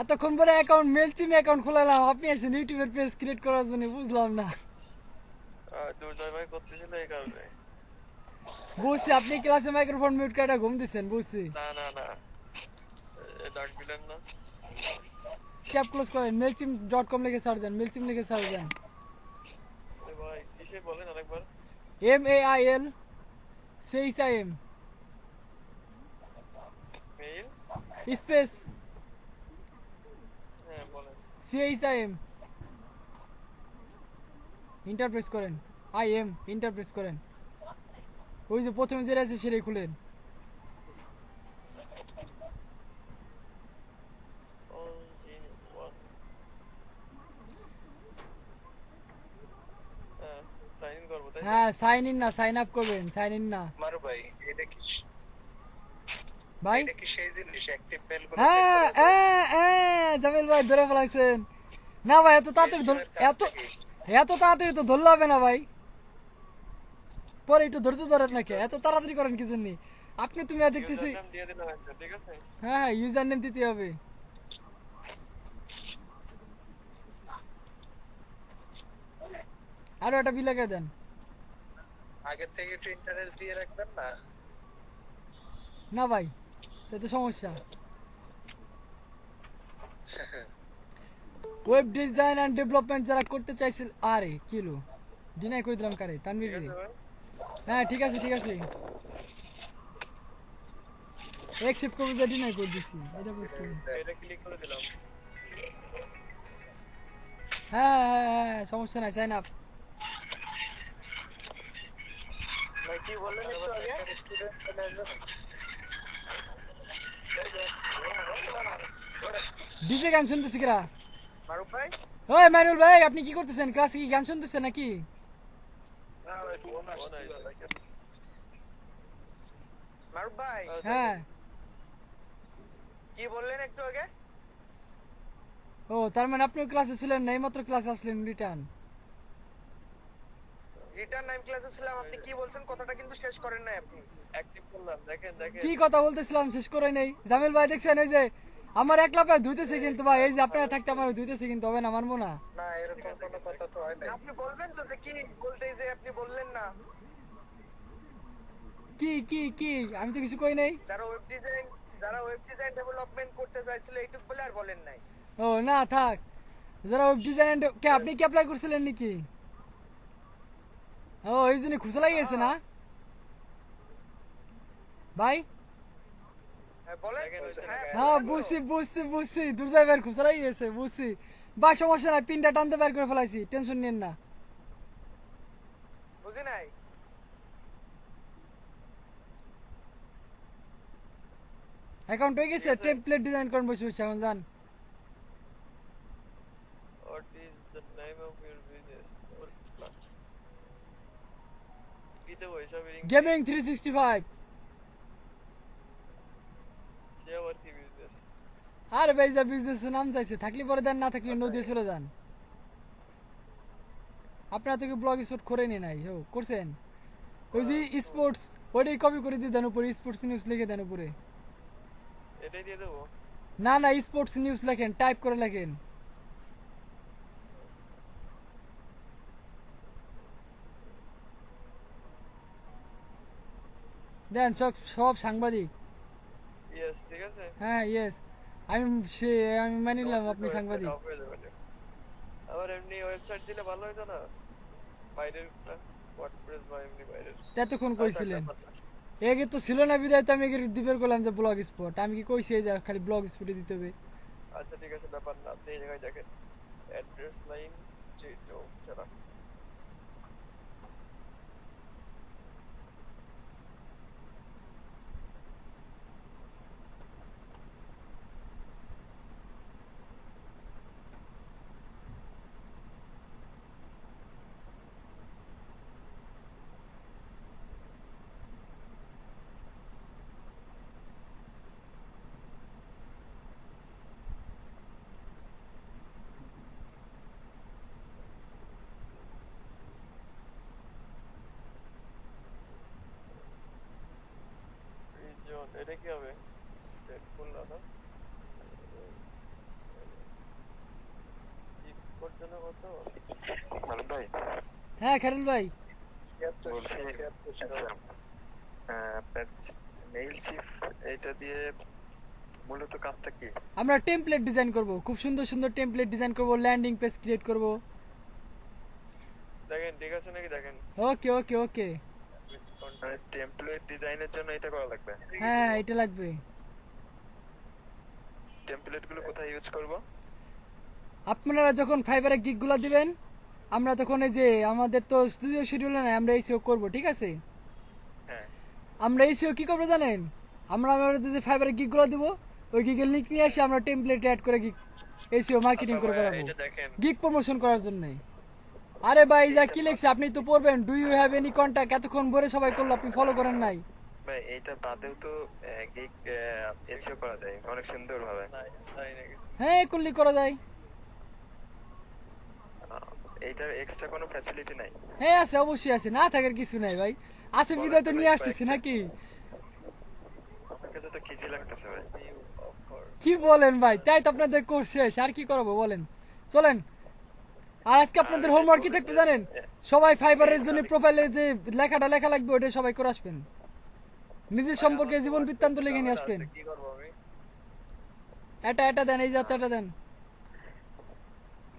Speaker 1: এতক্ষণ পরে অ্যাকাউন্ট মেলচিমে অ্যাকাউন্ট খোলালাম, আপনি আসছেন ইউটিউবের পেজ ক্রিয়েট করার জন্য, বুঝলাম না।
Speaker 2: দুর্জয় ভাই করতেছিল এই কারণে।
Speaker 1: বুঝছি আপনি ক্লাসে মাইক্রোফোন মিউট করে ঘুম দিচ্ছেন, বুঝছি।
Speaker 2: না না না, ডাক দিলেন না।
Speaker 1: ট্যাব ক্লোজ করেন, mailchimp.com লিখে সার্চ দেন, mailchimp লিখে সার্চ দেন।
Speaker 2: ভাই কিসে বলেন আরেকবার?
Speaker 1: MAIL CHIM
Speaker 2: mail?
Speaker 1: স্পেস
Speaker 2: হ্যাঁ বলেন।
Speaker 1: CHIM ইন্টারপ্রেস করেন, IM ইন্টারপ্রেস করেন, ওই যে প্রথমে যেটা আছে সেটাই খুলেন।
Speaker 2: সাইন ইন করবো তাই?
Speaker 1: হ্যাঁ সাইন ইন না, সাইন আপ করবেন, সাইন ইন না
Speaker 5: মারু ভাই, এটা কি
Speaker 1: ভাই।
Speaker 5: এটা কি সেই জিনিস অ্যাক্টিভ মেল গুলো
Speaker 1: হ্যাঁ জামিল ভাই ধরে ফেলাইছেন। না ভাই এত তাড়াতাড়ি এত তাড়াতাড়ি তো ধরলে হবে না ভাই, পরে একটু ধৈর্য ধরেন নাকি, এত তাড়াতাড়ি করেন কি জন্য? আপনি তুমি আর দেখতেছি।
Speaker 2: নাম দিয়ে দিলাম একটা, ঠিক আছে?
Speaker 1: হ্যাঁ ইউজার নেম দিতে হবে। আরো একটা বিল লাগিয়ে দেন।
Speaker 5: আগে থেকে একটু ইন্টারেস্ট দিয়ে রাখবেন না?
Speaker 1: না ভাই তো সমস্যা। ওয়েব ডিজাইন এন্ড ডেভেলপমেন্ট যারা করতে চাইছিল, আরে কিলো ডিনাই করে দিলাম কারে, তানভীর রে। হ্যাঁ ঠিক আছে ঠিক আছে, অ্যাকসেপ্ট করব যে ডিনাই করে দিছি, এটা বলছি।
Speaker 2: এটা ক্লিক করে দিলাম।
Speaker 1: হ্যাঁ সমস্যা নাই, সাইন আপ।
Speaker 5: ভাই কি বললেন একটু আগে? স্টুডেন্ট চলে আসবে।
Speaker 1: ডিজে গান শুনতেছি কিরা?
Speaker 5: মারুফ ভাই?
Speaker 1: ওই মাইনুল ভাই আপনি কি করতেছেন? ক্লাসে কি গান শুনতেছেন নাকি?
Speaker 5: মারুফ ভাই
Speaker 1: হ্যাঁ।
Speaker 5: কি বললেন একটু আগে?
Speaker 1: ও তার মানে আপনিও ক্লাসে ছিলেন না, এইমাত্র ক্লাসে আসলেন রিটার্ন।
Speaker 5: রিটার্ন টাইম ক্লাসে ছিলাম, আপনি কি বলছেন কথাটা কিন্তু শেষ করেন নাই আপনি।
Speaker 2: অ্যাক্টিভ করলাম, দেখেন দেখেন।
Speaker 1: কি কথা বলতেছিলাম শেষ করে নেই। জামিল ভাই দেখছেন এই যে আমার একলা পায়ে ধুইতেছে কিন্তু ভাই, এই যে আপনারা থাকতে আমার ধুইতেছে কিন্তু, হবে না, মানবো না।
Speaker 5: না এরকম কোনো কথা তো হয় না। আপনি বলবেন তো যে কি বলতে, যে আপনি বললেন না।
Speaker 1: কি কি কি আমি তো কিছু কই নাই।
Speaker 5: যারা ওয়েব ডিজাইন ডেভেলপমেন্ট করতে চাইছিল এইটুক বলে আর বলেন নাই।
Speaker 1: ও না থাক, যারা ওয়েব ডিজাইন কে আপনি কি অ্যাপ্লাই করছিলেন নাকি? ও এই জন্য খুশি লাগিয়েছে না ভাই?
Speaker 5: বলেন।
Speaker 1: হ্যাঁ বুঝছি দুর্জয় ভাইয়ের খুশি লাগিয়েছে, বুঝছি ভাই, সমস্যা নাই, পিনটা টানতে বের করে ফেলাইছি, টেনশন নিয়েন না।
Speaker 5: বুঝি নাই।
Speaker 1: অ্যাকাউন্ট হয়ে গেছে, টেমপ্লেট ডিজাইন করেন বসে বসে এখন যান।
Speaker 2: What is the name of your business? কি দেবো এসব?
Speaker 1: গেমিং 365।
Speaker 2: সে আবার কি বিজনেস?
Speaker 1: আরে ভাই যা বিজনেস নাম চাইছে, থাকলে পরে দেন, না থাকলে নদী চলে যান। আপনারা তো কি ব্লগ স্পট করে নি নাই? ও করছেন, ওই যে স্পোর্টস ওইটাই কপি করে দিয়ে দেন উপরে, স্পোর্টস নিউজ লিখে দেন উপরে।
Speaker 2: এটাই দিয়ে দেবো?
Speaker 1: না না স্পোর্টস নিউজ লেখেন, টাইপ করে লেখেন। দেন সব সাংবাদিক।
Speaker 2: ইয়েস, ঠিক আছে।
Speaker 1: হ্যাঁ ইয়েস, আমি আমি মানি নিলাম আপনি সাংবাদিক।
Speaker 2: আবার এমনি ওয়েবসাইট দিলে ভালো হতো না? বাইরের ওয়ার্ডপ্রেস বা এমনি বাইরের।
Speaker 1: এতক্ষণ কইছিলেন এগে তো ছিল না, বিদায় তো আমি এগে দিবের করলাম যে ব্লগ স্পট, আমি কি কইছি এই যে খালি ব্লগ স্পটে দিতে হবে?
Speaker 2: আচ্ছা ঠিক আছে, ব্যাপার না, আপনি এই জায়গায় দেখেন অ্যাড্রেস লাইন স্ট্রিট ও চলা। যেন কত
Speaker 7: মালিক ভাই
Speaker 1: হ্যাঁ খারুল ভাই,
Speaker 7: বলছি আচ্ছা আপনার মেইল চিফ এটা দিয়ে মূলত কাজটা কি?
Speaker 1: আমরা টেমপ্লেট ডিজাইন করব, খুব সুন্দর সুন্দর টেমপ্লেট ডিজাইন করব, ল্যান্ডিং পেজ ক্রিয়েট করব।
Speaker 2: দেখেন ঠিক আছে নাকি দেখেন
Speaker 1: ওকে ওকে ওকে,
Speaker 7: মানে টেমপ্লেট ডিজাইনের জন্য এটা করা লাগবে।
Speaker 1: হ্যাঁ এটা লাগবে।
Speaker 7: টেমপ্লেট গুলো কোথায় ইউজ করব?
Speaker 1: আপনারা যখন ফাইবারে গিগগুলো দিবেন, আমরা তখন এই যে আমাদের তো স্টুডিও শিডিউল না, আমরা এসিও করব, ঠিক আছে?
Speaker 7: হ্যাঁ
Speaker 1: আমরা এসিও কি করব জানেন? আমরা আমাদের যে ফাইবারে গিগগুলো দিব, ওই গিগের লিংক নিয়ে এসে আমরা টেমপ্লেট অ্যাড করে গিগ এসিও মার্কেটিং করে
Speaker 2: আচ্ছা ভাই,
Speaker 1: করাবো,
Speaker 2: এটা দেখেন
Speaker 1: গিগ প্রমোশন করার জন্য। আরে ভাই যা কি লিখছে আপনি তো পড়বেন, do you have any contact, এতক্ষণ বলে সবাই করলো, আপনি ফলো করেন নাই।
Speaker 7: ভাই এইটা বাদেও তো গিগ এসিও করা যায় অনেক সুন্দর ভাবে।
Speaker 2: তাই নাকি
Speaker 1: হ্যাঁ করলি করা যায়।
Speaker 7: এইটার এক্সট্রা কোনো ফ্যাসিলিটি নাই?
Speaker 1: হ্যাঁ আছে, অবশ্যই আছে, না থাকার কিছু নাই ভাই, আছে বিদায় তো নিয়ে আসতেছি নাকি।
Speaker 7: আমার কাছে তো খিচি লাগতেছে ভাই।
Speaker 1: কি বলেন ভাই, তাই তো আপনাদের কোর্স শেষ, আর কি করবো বলেন, চলেন। আর আজকে আপনাদের হোমওয়ার্ক কি থাকবে জানেন? সবাই ফাইবারের জন্য প্রোফাইলে যে লেখাটা লেখা লাগবে ওটা সবাই করে আসবেন, নিজের সম্পর্কে জীবন বৃত্তান্ত লিখে নিয়ে আসবেন।
Speaker 2: কি করবো আমি
Speaker 1: এটা দেন, এই যাত্রাটা দেন।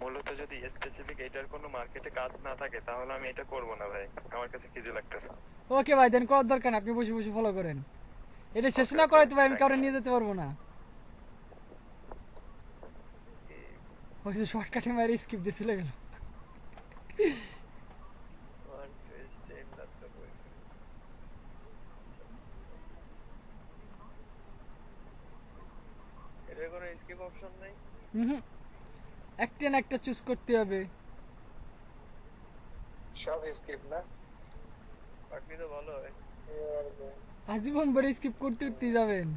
Speaker 7: মূলত যদি স্পেসিফিক এটার কোনো মার্কেটে কাজ না থাকে তাহলে আমি এটা করব না ভাই, আমার কাছে খিচি লাগতেছে।
Speaker 1: ওকে ভাই দেন, করার দরকার না, আপনি বসে বসে ফলো করেন। এটা শেষ না করাই তো ভাই আমি কারো নিয়ে যেতে পারবো না। ওই যে শর্টকাটে মারি স্কিপ দিয়ে চলে গেল।
Speaker 2: One page, 10 laptop বই। এটার কোনো স্কিপ অপশন নাই
Speaker 1: হুম, একটা না একটা চুজ করতে হবে।
Speaker 5: সব স্কিপ না?
Speaker 2: বাকি তো ভালো হয়
Speaker 1: আজীবন ভরে স্কিপ করতে করতে যাবেন।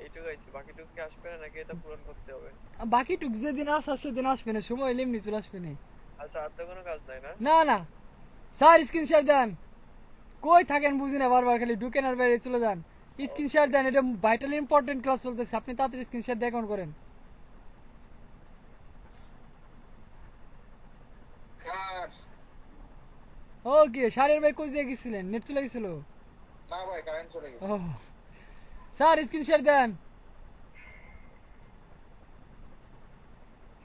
Speaker 2: এইটুকু আছে, বাকিটুকু কি আসবে না নাকি এটা পূরণ করতে হবে?
Speaker 1: বাকিটুক যেদিন আসা সেদিন আসবে না, সময় হলে এমনি চলে আসবে না।
Speaker 2: আচ্ছা আর তো কোনো কাজ নাই না?
Speaker 1: না না স্যার স্ক্রিন শেয়ার দেন, কই থাকেন বুঝি না, বারবার খালি ঢুকেন আর বাইরে চলে যান। স্ক্রিন শেয়ার দেন, এটা ভাইটাল ইম্পর্টেন্ট ক্লাস চলতেছে, আপনি তাড়াতাড়ি স্ক্রিন শেয়ার দিয়ে অন করেন।
Speaker 5: স্যার
Speaker 1: ওকে সারের ভাই কই দিয়ে গেছিলেন, নেট চলে গেছিল?
Speaker 5: না ভাই, কারেন্ট চলে গেছে।
Speaker 1: ও স্যার স্ক্রিন শেয়ার দেন।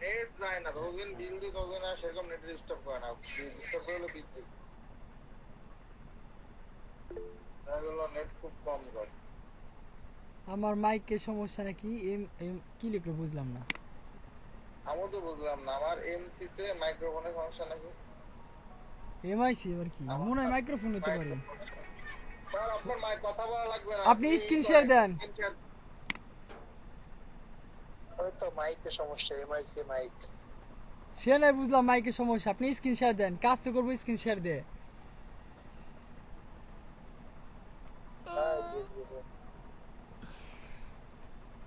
Speaker 5: নেট যায় না, যতদিন বিল দিই ততদিন আর সেরকম নেট ডিস্টার্ব করে না, ডিস্টার্ব হলো বিদ্যুৎ, এগুলো নেট খুব কম যায়।
Speaker 1: আমার মাইকের সমস্যা নাকি, কি লিখলো বুঝলাম না।
Speaker 5: আমিও তো বুঝলাম না, আমার এমসি তে মাইক্রোফোনের সমস্যা নাকি?
Speaker 1: এমআইসি এবার কি, মনে হয় মাইক্রোফোন হতে পারে।
Speaker 5: স্যার আপনার মাইক কথা বলা লাগবে না,
Speaker 1: আপনি স্ক্রিন শেয়ার দেন।
Speaker 5: ওই তো মাইকের সমস্যা, এমআইসি মাইক।
Speaker 1: সে নাই বুঝলাম মাইকের সমস্যা, আপনি স্ক্রিন শেয়ার দেন, কাজ তো করবো স্ক্রিন শেয়ার দিয়ে।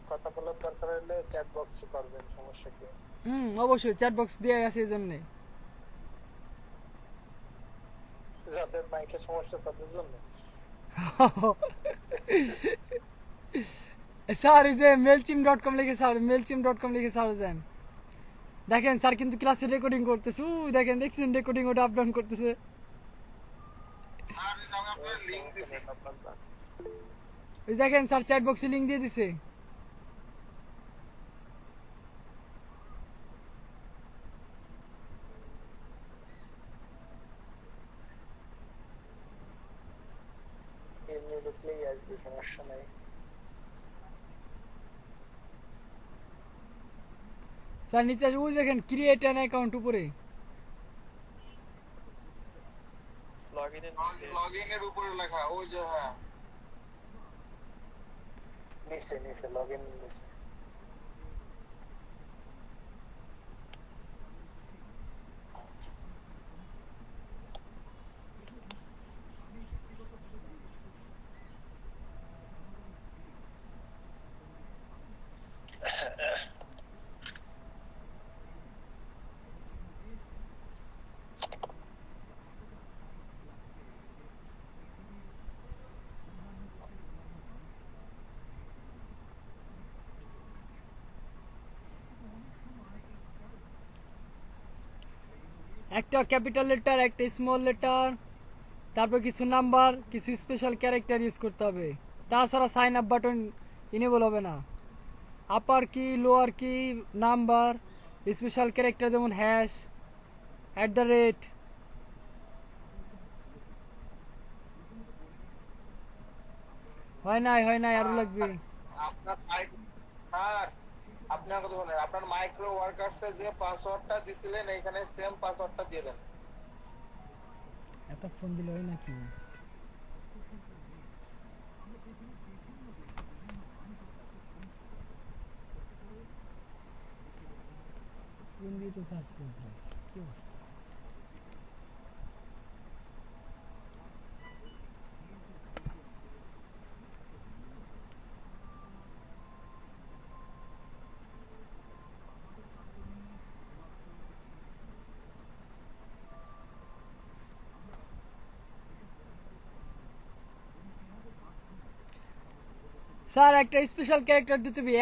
Speaker 5: কথা বলার দরকার হলে চ্যাট বক্সে করবেন, সমস্যা কি?
Speaker 1: অবশ্যই চ্যাট বক্স দিয়ে আছে এই জন্যে।
Speaker 5: যাদের মাইকের সমস্যা তাদের জন্য।
Speaker 1: স্যার এই যে mailchimp.com লিখে স্যার, mailchimp.com লিখে স্যার দেন। দেখেন স্যার কিন্তু ক্লাসে রেকর্ডিং করতেছে, দেখেন দেখছেন রেকর্ডিং ওটা আপ ডাউন করতেছে।
Speaker 5: আর আমি আপনার লিংক দিছি।
Speaker 1: ওই দেখেন স্যার চ্যাট বক্সে লিংক দিয়ে দিছে।
Speaker 5: এমনি ঢুকলেই আসবে, সমস্যা নাই।
Speaker 1: স্যার নিচে ওই দেখেন ক্রিয়েট অ্যান অ্যাকাউন্ট উপরে।
Speaker 5: লগইন এর উপরে লেখা, ওই যে হ্যাঁ নিচে নিচে লগইন নিচে।
Speaker 1: একটা ক্যাপিটাল লেটার, একটা স্মল লেটার, তারপর কিছু নাম্বার, কিছু স্পেশাল ক্যারেক্টার ইউজ করতে হবে। তাছাড়া সাইন আপ বাটন ইনেবল হবে না। আপার কি, লোয়ার কি, নাম্বার, স্পেশাল ক্যারেক্টার যেমন হ্যাশ, @ হয় নাই আরো লাগবে।
Speaker 5: আপনার স্যার আপনার কথা বলেন, আপনার মাইক্রো ওয়ার্কার্সে যে পাসওয়ার্ডটা দিছিলেন এখানে সেম পাসওয়ার্ডটা দিয়ে দেন।
Speaker 1: এত ফোন দিলে হয় নাকি? ফোন দিয়ে তো সার্চ করতে কি অবস্থা? স্যার একটা স্পেশাল ক্যারেক্টার দিতে হবে।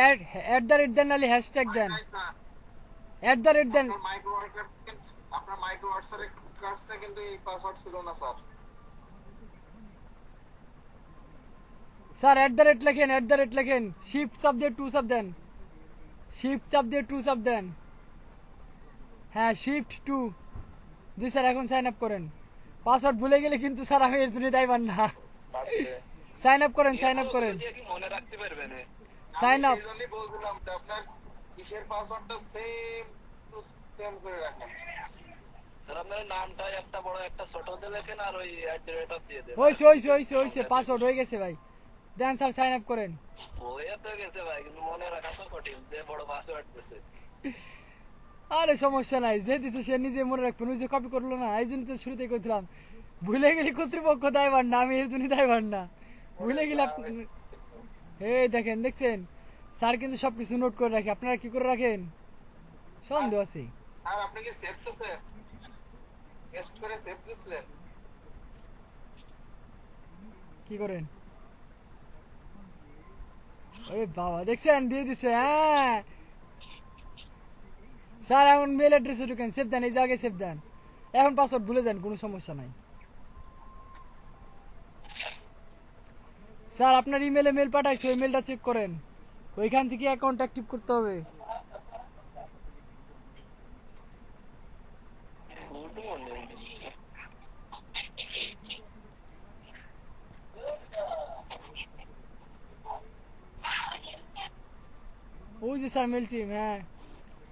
Speaker 1: @ দেন নালে হ্যাশট্যাগ দেন। @ দেন।
Speaker 5: আপনার মাইক্রো ওয়ার্কার্সে কিন্তু এই পাসওয়ার্ড ছিল না স্যার।
Speaker 1: স্যার লেখেন, লেখেন, শিফট চাপ দিয়ে 2 চাপ দেন, শিফট চাপ দিয়ে 2 চাপ দেন। হ্যাঁ শিফট 2। জি স্যার এখন সাইন আপ করেন। পাসওয়ার্ড ভুলে গেলে কিন্তু স্যার আমি এর জন্য দায়বান না। সাইন আপ করেন, সাইন আপ করেন,
Speaker 2: মনে রাখতে পারবেন।
Speaker 1: Sign up.
Speaker 5: এই জন্যই বলছিলাম যে আপনার কিসের পাসওয়ার্ডটা সেম করে রাখেন।
Speaker 2: স্যার আপনার নামটা একটা বড় একটা ছোট দিয়ে লেখেন আর ওই @ দিয়ে দেন।
Speaker 1: হইছে পাসওয়ার্ড হয়ে গেছে ভাই। দেন স্যার সাইন আপ করেন।
Speaker 2: হয়ে তো গেছে ভাই, কিন্তু মনে রাখা তো কঠিন যে বড় পাসওয়ার্ড দিছে।
Speaker 1: আরে সমস্যা নাই, যে দিছে সে নিজে মনে রাখবেন। ওই যে কপি করলো না, এই জন্য তো শুরুতেই কইছিলাম ভুলে গেলে কর্তৃপক্ষ দায়বান না, আমি এর জন্য দায়বান না। ভুলে গেলে এই দেখছেন স্যার কিন্তু সবকিছু নোট করে রাখে। আপনারা কি করে রাখেন? সন্দেহ আছে।
Speaker 5: স্যার আপনি কি সেভ দিছেন? টেস্ট করে সেভ দিছিলেন?
Speaker 1: কি করেন? আরে বাবা দেখছেন দিয়ে দিছে। হ্যাঁ স্যার এখন মেল অ্যাড্রেসে ঢুকেন, সেভ দেন, এই জায়গায় সেভ দেন। এখন পাসওয়ার্ড ভুলে যান, কোনো সমস্যা নাই। স্যার আপনার ইমেলে মেল পাঠাইছে, ওই মেলটা চেক করেন, ওইখান থেকে অ্যাকাউন্ট অ্যাক্টিভ করতে হবে। ওই যে স্যার মেলচিম, হ্যাঁ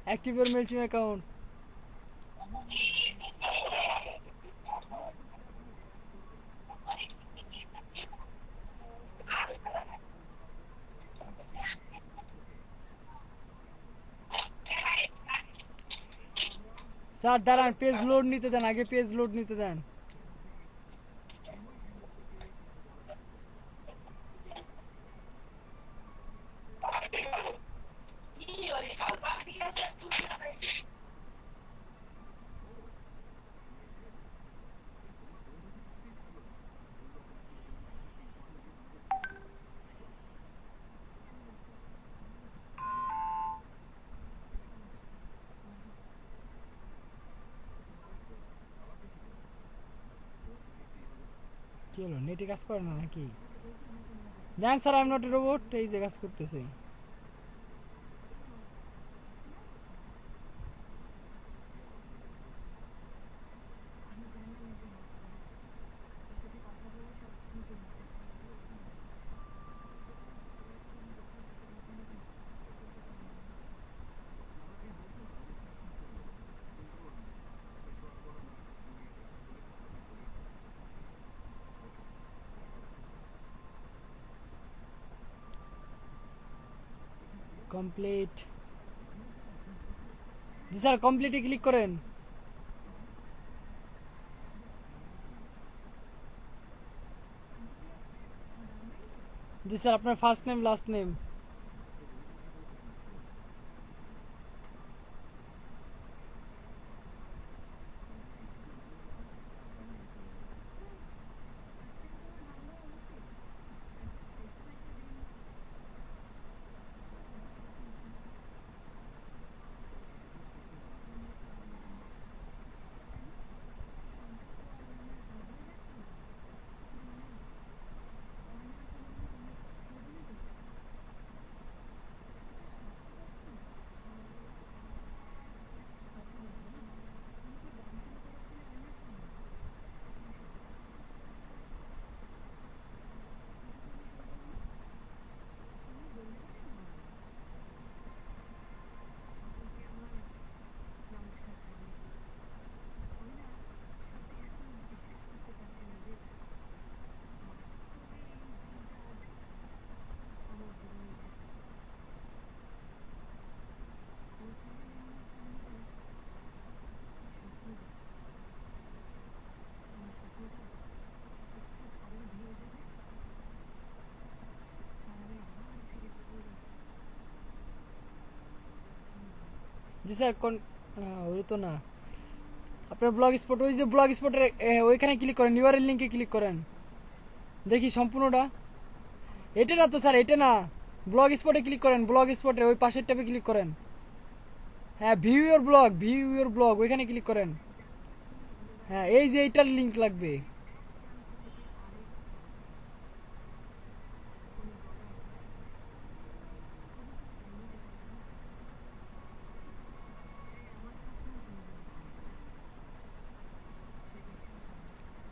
Speaker 1: অ্যাক্টিভ ইউর মেলচিম অ্যাকাউন্ট। স্যার দাঁড়ান, পেজ লোড নিতে দেন, আগে পেজ লোড নিতে দেন। কি হলো, নেটে কাজ করে না নাকি? Then sir, I am not a robot, এই যে কাজ করতেছে। কমপ্লিট। জি স্যার কমপ্লিটে ক্লিক করেন। জি স্যার আপনার ফার্স্ট নেম লাস্ট নেম। জি স্যার কোন ওই তো না আপনার ব্লগ স্পট ওই যে ব্লগ স্পটের ওইখানে ক্লিক করেন ইউআরএল লিংকে ক্লিক করেন দেখি সম্পূর্ণটা এটা না তো স্যার এটা না ব্লগ স্পটে ক্লিক করেন ব্লগ স্পটের ওই পাশের ট্যাবে ক্লিক করেন হ্যাঁ ভিউ ইউর ব্লগ ওইখানে ক্লিক করেন হ্যাঁ এই যে এইটার লিংক লাগবে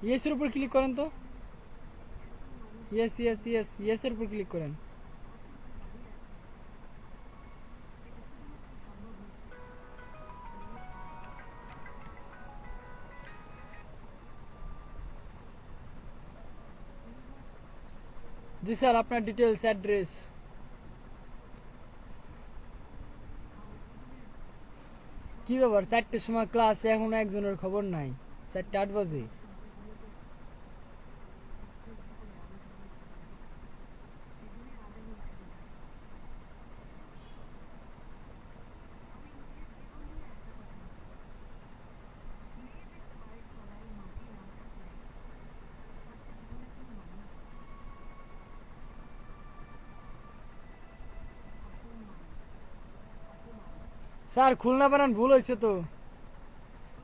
Speaker 1: ইয়েসের উপর ক্লিক করেন তো ইয়েসের উপর ক্লিক করেন জি স্যার আপনার ডিটেলস অ্যাড্রেস কি ব্যাপার 4টের সময় ক্লাস এখনো একজনের খবর নাই 4:08 বাজে স্যার খুলনা বানান ভুল হয়েছে তো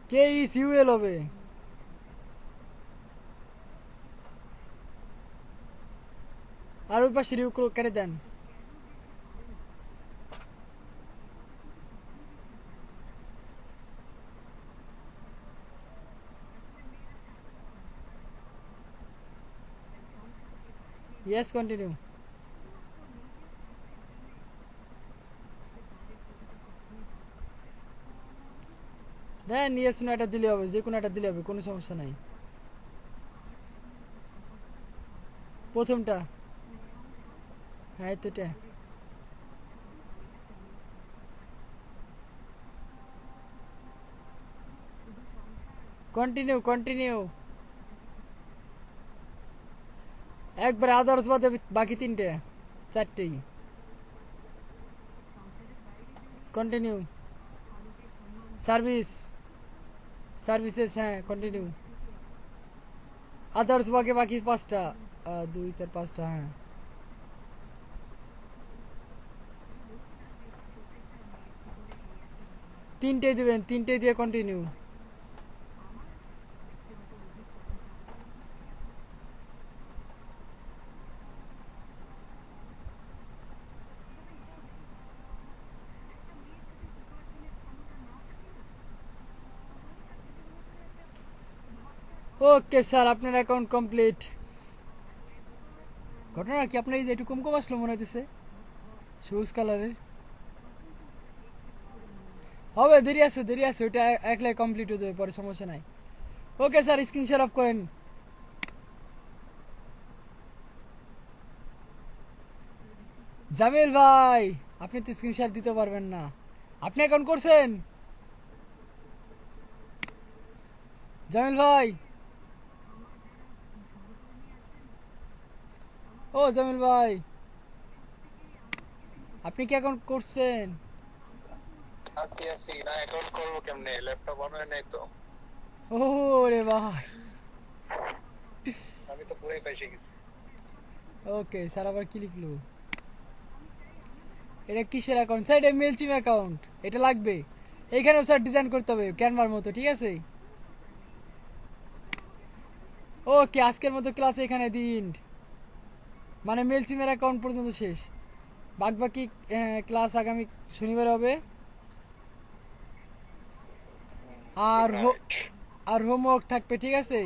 Speaker 1: কে ইস ইউএল হবে আর ওই পাশে রিউ কেটে দেন ইয়েস কন্টিনিউ দেন ইয়েস না এটা দিলে হবে যে কোনো একটা দিলে হবে কোনো সমস্যা নাই প্রথমটা হ্যাঁ তো এটা কন্টিনিউ একবার আদার্স বাদে বাকি 3টে 4টেই কন্টিনিউ সার্ভিসেস হ্যাঁ কন্টিনিউ আদার্স বাকি 5টা 2 4 5টা হ্যাঁ তিনটে দিবেন 3টে দিয়ে কন্টিনিউ ওকে স্যার আপনার অ্যাকাউন্ট কমপ্লিট ঘটনা কি আপনার এই যে একটু কম আসলো মনে হইতেছে সবুজ কালারের হবে দেরি আছে ওইটা একলাই কমপ্লিট হয়ে যাবে পরে সমস্যা নাই okay sir screen share of করেন জামিল ভাই আপনি তো স্ক্রিন শেয়ার দিতে পারবেন না আপনি অ্যাকাউন্ট করছেন জামিল ভাই ও জামিল ভাই আপনি কি অ্যাকাউন্ট করছেন
Speaker 2: আছি না অ্যাকাউন্ট করবো কেমনে ল্যাপটপ অন হয় নাই তো
Speaker 1: ও রে ভাই
Speaker 2: আমি তো পুরাই পাইছি গেছি
Speaker 1: ওকে স্যার আবার কি লিখলো এটা কিসের অ্যাকাউন্ট স্যার এটা মেল টিম অ্যাকাউন্ট এটা লাগবে এইখানেও স্যার ডিজাইন করতে হবে ক্যানভার মতো ঠিক আছে ওকে আজকের মতো ক্লাস এখানে দিন মানে মেল টিমের অ্যাকাউন্ট পর্যন্ত শেষ বাকি ক্লাস আগামী শনিবার হবে আর হোমওয়ার্ক থাকবে ঠিক আছে